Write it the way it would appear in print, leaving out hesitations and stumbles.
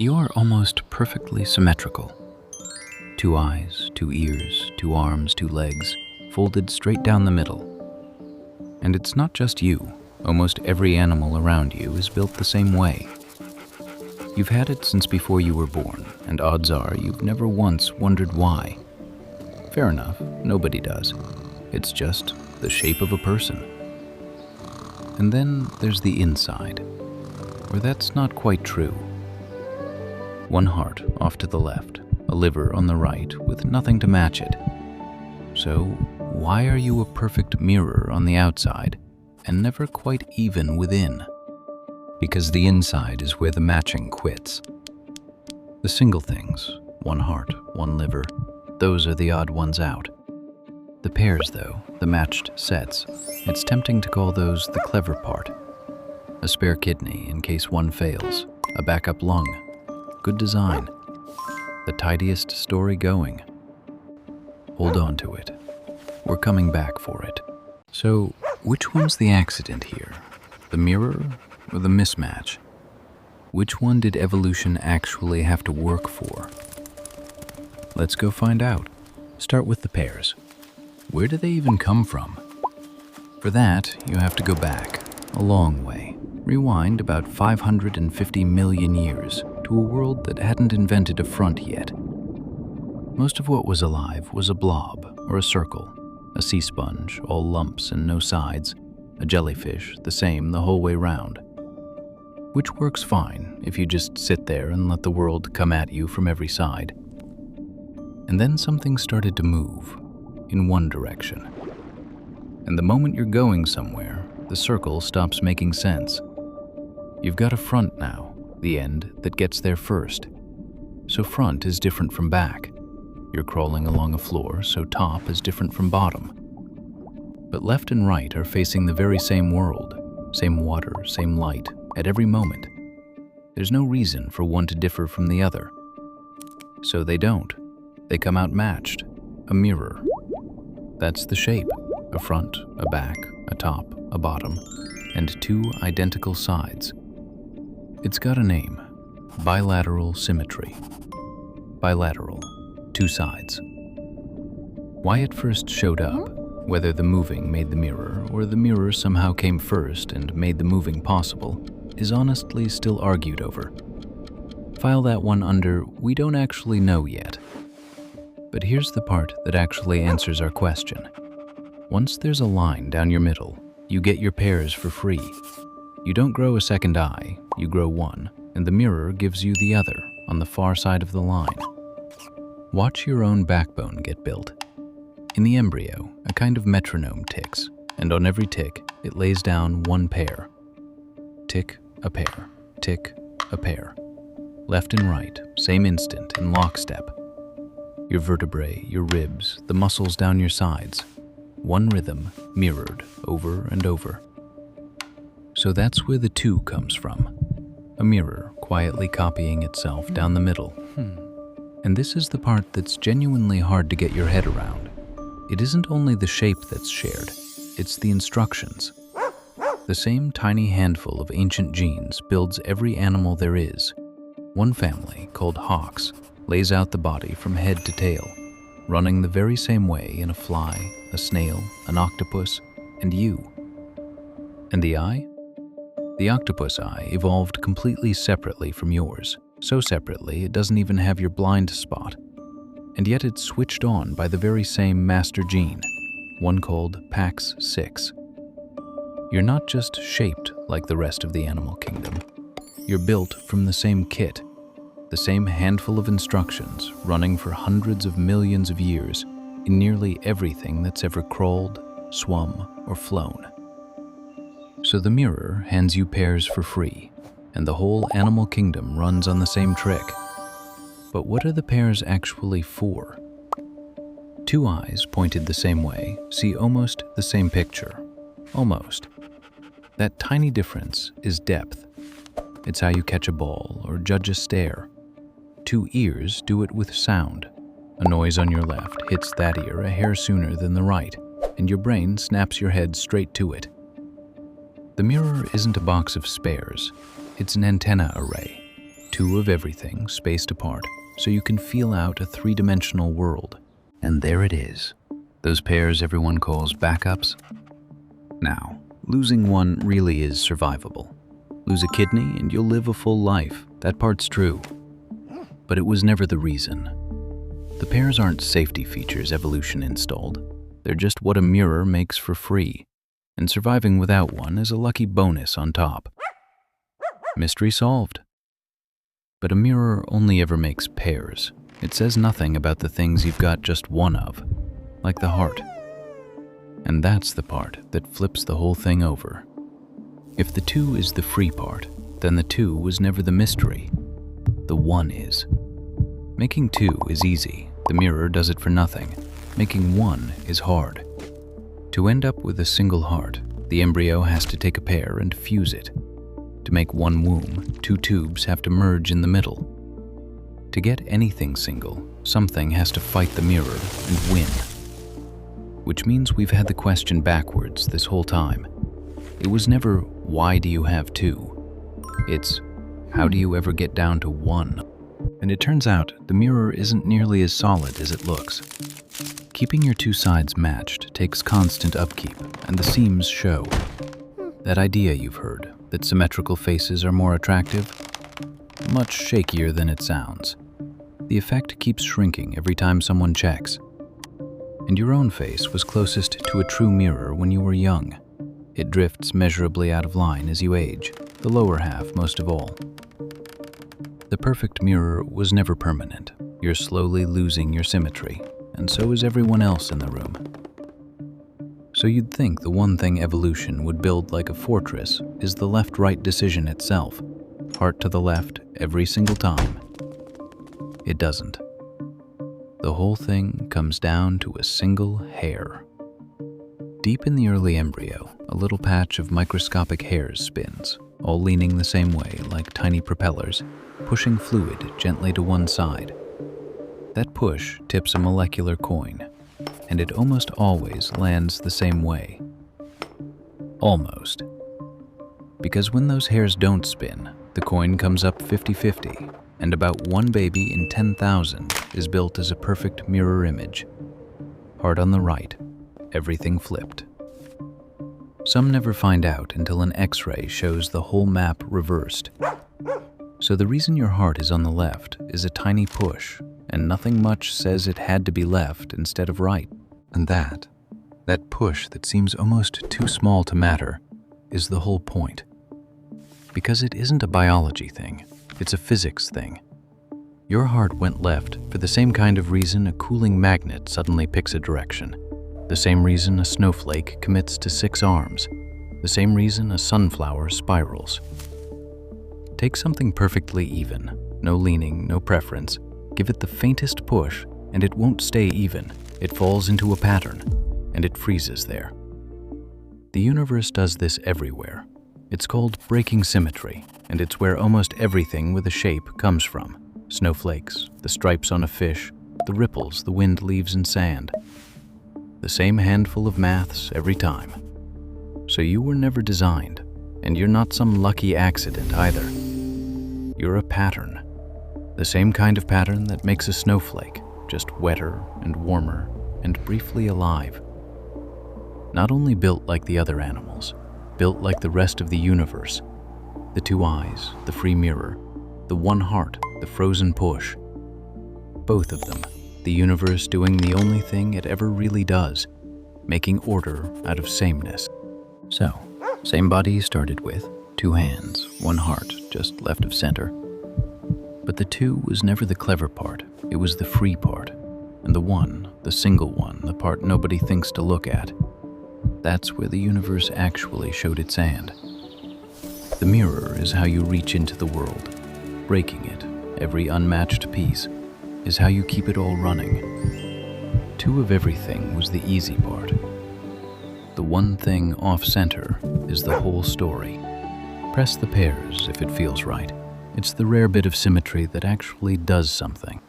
You are almost perfectly symmetrical. 2 eyes, 2 ears, 2 arms, 2 legs, folded straight down the middle. And it's not just you. Almost every animal around you is built the same way. You've had it since before you were born, and odds are you've never once wondered why. Fair enough, nobody does. It's just the shape of a person. And then there's the inside, where that's not quite true. 1 heart off to the left, a liver on the right with nothing to match it. So why are you a perfect mirror on the outside and never quite even within? Because the inside is where the matching quits. The single things, 1 heart, 1 liver, those are the odd ones out. The pairs though, the matched sets, it's tempting to call those the clever part. A spare kidney in case one fails, a backup lung, good design, the tidiest story going. Hold on to it. We're coming back for it. So, which one's the accident here? The mirror or the mismatch? Which one did evolution actually have to work for? Let's go find out. Start with the pairs. Where do they even come from? For that, you have to go back a long way. Rewind about 550 million years to a world that hadn't invented a front yet. Most of what was alive was a blob or a circle, a sea sponge, all lumps and no sides, a jellyfish, the same the whole way round. Which works fine if you just sit there and let the world come at you from every side. And then something started to move in one direction. And the moment you're going somewhere, the circle stops making sense. You've got a front now, the end that gets there first. So front is different from back. You're crawling along a floor, so top is different from bottom. But left and right are facing the very same world, same water, same light, at every moment. There's no reason for one to differ from the other. So they don't. They come out matched, a mirror. That's the shape, a front, a back, a top, a bottom, and 2 identical sides. It's got a name, bilateral symmetry. Bilateral, 2 sides. Why it first showed up, whether the moving made the mirror or the mirror somehow came first and made the moving possible, is honestly still argued over. File that one under "we don't actually know yet." But here's the part that actually answers our question. Once there's a line down your middle, you get your pairs for free. You don't grow a second eye, you grow one, and the mirror gives you the other on the far side of the line. Watch your own backbone get built. In the embryo, a kind of metronome ticks, and on every tick, it lays down 1 pair. Tick, a pair. Tick, a pair. Left and right, same instant, in lockstep. Your vertebrae, your ribs, the muscles down your sides. 1 rhythm, mirrored over and over. So that's where the 2 comes from. A mirror quietly copying itself down the middle. And this is the part that's genuinely hard to get your head around. It isn't only the shape that's shared, it's the instructions. The same tiny handful of ancient genes builds every animal there is. One family, called hawks, lays out the body from head to tail, running the very same way in a fly, a snail, an octopus, and you. And the eye? The octopus eye evolved completely separately from yours, so separately it doesn't even have your blind spot. And yet it's switched on by the very same master gene, one called PAX6. You're not just shaped like the rest of the animal kingdom. You're built from the same kit, the same handful of instructions running for hundreds of millions of years in nearly everything that's ever crawled, swum, or flown. So the mirror hands you pairs for free, and the whole animal kingdom runs on the same trick. But what are the pairs actually for? 2 eyes pointed the same way see almost the same picture. Almost. That tiny difference is depth. It's how you catch a ball or judge a stare. 2 ears do it with sound. A noise on your left hits that ear a hair sooner than the right, and your brain snaps your head straight to it. The mirror isn't a box of spares, it's an antenna array. Two of everything spaced apart, so you can feel out a three-dimensional world. And there it is, those pairs everyone calls backups. Now, losing one really is survivable. Lose a kidney and you'll live a full life. That part's true. But it was never the reason. The pairs aren't safety features evolution installed. They're just what a mirror makes for free. And surviving without one is a lucky bonus on top. Mystery solved. But a mirror only ever makes pairs. It says nothing about the things you've got just one of, like the heart. And that's the part that flips the whole thing over. If the two is the free part, then the two was never the mystery. The one is. Making two is easy. The mirror does it for nothing. Making one is hard. To end up with a single heart, the embryo has to take a pair and fuse it. To make one womb, two tubes have to merge in the middle. To get anything single, something has to fight the mirror and win. Which means we've had the question backwards this whole time. It was never, why do you have two? It's, how do you ever get down to one? And it turns out the mirror isn't nearly as solid as it looks. Keeping your two sides matched takes constant upkeep, and the seams show. That idea you've heard, that symmetrical faces are more attractive? Much shakier than it sounds. The effect keeps shrinking every time someone checks. And your own face was closest to a true mirror when you were young. It drifts measurably out of line as you age, the lower half most of all. The perfect mirror was never permanent. You're slowly losing your symmetry, and so is everyone else in the room. So you'd think the one thing evolution would build like a fortress is the left-right decision itself, heart to the left every single time. It doesn't. The whole thing comes down to a single hair. Deep in the early embryo, a little patch of microscopic hairs spins, all leaning the same way like tiny propellers, pushing fluid gently to one side. That push tips a molecular coin, and it almost always lands the same way. Almost. Because when those hairs don't spin, the coin comes up 50-50, and about one baby in 10,000 is built as a perfect mirror image. Heart on the right, everything flipped. Some never find out until an X-ray shows the whole map reversed. So the reason your heart is on the left is a tiny push, and nothing much says it had to be left instead of right. And that push that seems almost too small to matter, is the whole point. Because it isn't a biology thing, it's a physics thing. Your heart went left for the same kind of reason a cooling magnet suddenly picks a direction. The same reason a snowflake commits to 6 arms. The same reason a sunflower spirals. Take something perfectly even, no leaning, no preference, give it the faintest push, and it won't stay even. It falls into a pattern, and it freezes there. The universe does this everywhere. It's called breaking symmetry, and it's where almost everything with a shape comes from. Snowflakes, the stripes on a fish, the ripples the wind leaves in sand. The same handful of maths every time. So you were never designed, and you're not some lucky accident either. You're a pattern. The same kind of pattern that makes a snowflake, just wetter and warmer and briefly alive. Not only built like the other animals, built like the rest of the universe. The two eyes, the free mirror, the one heart, the frozen push. Both of them, the universe doing the only thing it ever really does, making order out of sameness. So, same body you started with, 2 hands, 1 heart, just left of center. But the 2 was never the clever part, it was the free part. And the one, the single one, the part nobody thinks to look at. That's where the universe actually showed its hand. The mirror is how you reach into the world. Breaking it, every unmatched piece, is how you keep it all running. 2 of everything was the easy part. The one thing off-center is the whole story. Press the pairs if it feels right. It's the rare bit of symmetry that actually does something.